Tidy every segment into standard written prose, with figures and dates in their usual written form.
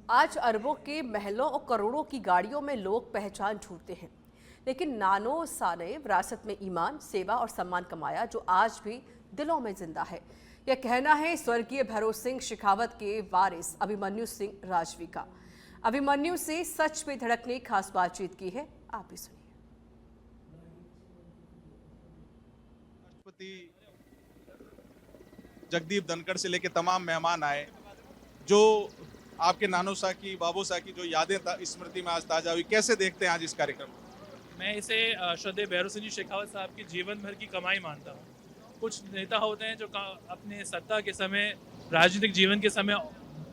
आज अरबों के महलों और करोड़ों की गाड़ियों में लोग पहचान ढूंढते हैं, लेकिन नानो सा ने विरासत में ईमान, सेवा और सम्मान कमाया जो आज भी दिलों में जिंदा है। यह कहना है स्वर्गीय भैरों सिंह शेखावत के वारिस अभिमन्यु सिंह राजवी का। अभिमन्यु से सच पे धड़क ने खास बातचीत की है, आप भी सुनिए। राष्ट्रपति जगदीप धनखड़ से लेके तमाम मेहमान आए, जो आपके नानो सा की, बाबू सा की जो यादें स्मृति में आज ताजा हुई। कैसे देखते हैं आज इस कार्यक्रम को? मैं इसे श्रद्धेय भैरव सिंह जी शेखावत साहब की जीवन भर की कमाई मानता हूँ। कुछ नेता होते हैं जो अपने सत्ता के समय, राजनीतिक जीवन के समय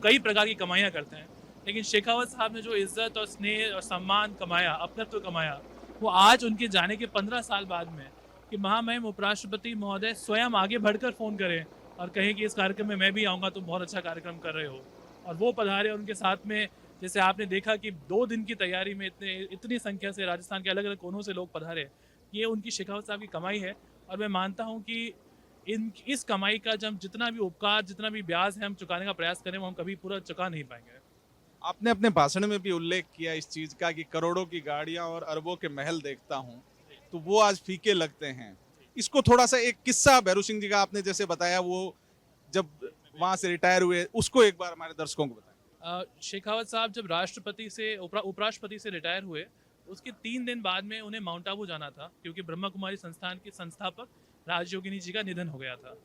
कई प्रकार की कमाइयाँ करते हैं, लेकिन शेखावत साहब ने जो इज्जत और स्नेह और सम्मान कमाया, अपनत्व कमाया, वो आज उनके जाने के 15 साल बाद में कि महामहिम उपराष्ट्रपति महोदय स्वयं आगे बढ़कर फ़ोन करें और कहें कि इस कार्यक्रम में मैं भी आऊँगा, तुम बहुत अच्छा कार्यक्रम कर रहे हो। और वो पधारे और उनके साथ में जैसे आपने देखा कि 2 दिन की तैयारी में इतनी संख्या से राजस्थान के अलग-अलग कोनों से लोग पधारे। ये उनकी शेखावत साहब की कमाई है और मैं मानता हूँ कि इस कमाई का जब जितना भी उपकार, जितना भी ब्याज है हम चुकाने का प्रयास करें, वो हम कभी पूरा चुका नहीं पाएँगे। आपने अपने भाषण में भी उल्लेख किया इस चीज का कि करोड़ों की गाड़ियां और अरबों के महल देखता हूं, तो वो आज फीके लगते हैं। इसको थोड़ा सा एक किस्सा भैरू सिंह जी का आपने जैसे बताया, वो जब वहां से रिटायर हुए, उसको एक बार हमारे दर्शकों को बताएं। शेखावत साहब जब राष्ट्रपति से उपराष्ट्रपति से रिटायर हुए, उसके 3 दिन बाद में उन्हें माउंट आबू जाना था क्योंकि ब्रह्मा कुमारी संस्थान के संस्थापक राजयोगिनी जी का निधन हो गया था।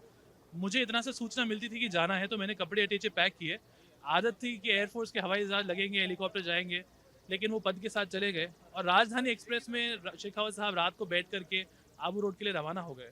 मुझे इतना से सूचना मिलती थी कि जाना है, तो मैंने कपड़े अटेचे पैक किए। आदत थी कि एयरफोर्स के हवाई जहाज लगेंगे, हेलीकॉप्टर जाएंगे, लेकिन वो पद के साथ चले गए और राजधानी एक्सप्रेस में शेखावत साहब रात को बैठ करके आबू रोड के लिए रवाना हो गए।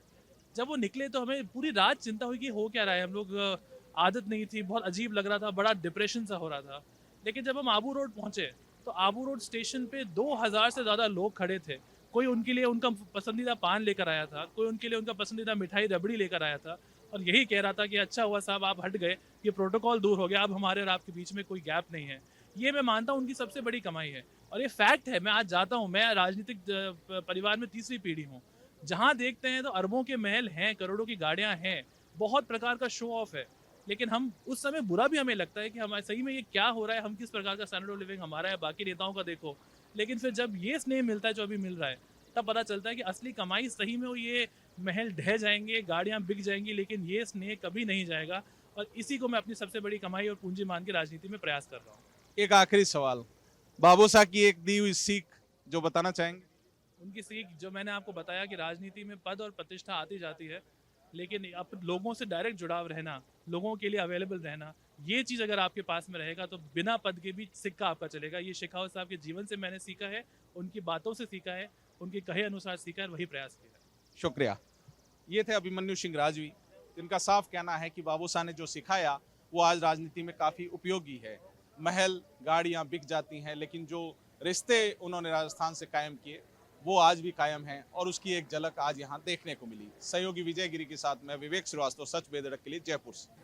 जब वो निकले तो हमें पूरी रात चिंता हुई कि हो क्या रहा है। हम लोग आदत नहीं थी, बहुत अजीब लग रहा था, बड़ा डिप्रेशन सा हो रहा था। लेकिन जब हम आबू रोड पहुंचे तो आबू रोड स्टेशन पे 2000 से ज़्यादा लोग खड़े थे। कोई उनके लिए उनका पसंदीदा पान लेकर आया था, कोई उनके लिए उनका पसंदीदा मिठाई रबड़ी लेकर आया था और यही कह रहा था कि अच्छा हुआ साहब आप हट गए, ये प्रोटोकॉल दूर हो गया, अब हमारे और आपके बीच में कोई गैप नहीं है। ये मैं मानता हूँ उनकी सबसे बड़ी कमाई है और ये फैक्ट है। मैं आज जाता हूँ, मैं राजनीतिक परिवार में तीसरी पीढ़ी हूँ। जहाँ देखते हैं तो अरबों के महल हैं, करोड़ों की गाड़ियाँ हैं, बहुत प्रकार का शो ऑफ है। लेकिन हम उस समय बुरा भी हमें लगता है कि हमारे सही में ये क्या हो रहा है, हम किस प्रकार का स्टैंडर्ड ऑफ लिविंग हमारा है, बाकी नेताओं का देखो। लेकिन फिर जब ये स्नेह मिलता है जो अभी मिल रहा है, तब पता चलता है कि असली कमाई सही में वो ये महल ढह जाएंगे, गाड़ियाँ बिक जाएंगी, लेकिन ये स्नेह कभी नहीं जाएगा। और इसी को मैं अपनी सबसे बड़ी कमाई और पूंजी मान के राजनीति में प्रयास कर रहा हूँ। एक आखिरी सवाल, बाबू सा की एक दी हुई सीख जो बताना चाहेंगे? उनकी सीख जो मैंने आपको बताया कि राजनीति में पद और प्रतिष्ठा आती जाती है, लेकिन अब लोगों से डायरेक्ट जुड़ाव रहना, लोगों के लिए अवेलेबल रहना, ये चीज़ अगर आपके पास में रहेगा तो बिना पद के भी सिक्का आपका चलेगा। ये शेखावत साहब के जीवन से मैंने सीखा है, उनकी बातों से सीखा है, उनके कहे अनुसार सीखा है, वही प्रयास किया है। शुक्रिया। ये थे अभिमन्यु सिंह राजवी, जिनका साफ कहना है कि बाबू सा ने जो सिखाया वो आज राजनीति में काफी उपयोगी है। महल, गाड़ियां बिक जाती हैं, लेकिन जो रिश्ते उन्होंने राजस्थान से कायम किए वो आज भी कायम हैं और उसकी एक झलक आज यहाँ देखने को मिली। सहयोगी विजय गिरी के साथ मैं विवेक श्रीवास्तव, सच बेधड़क के लिए, जयपुर से।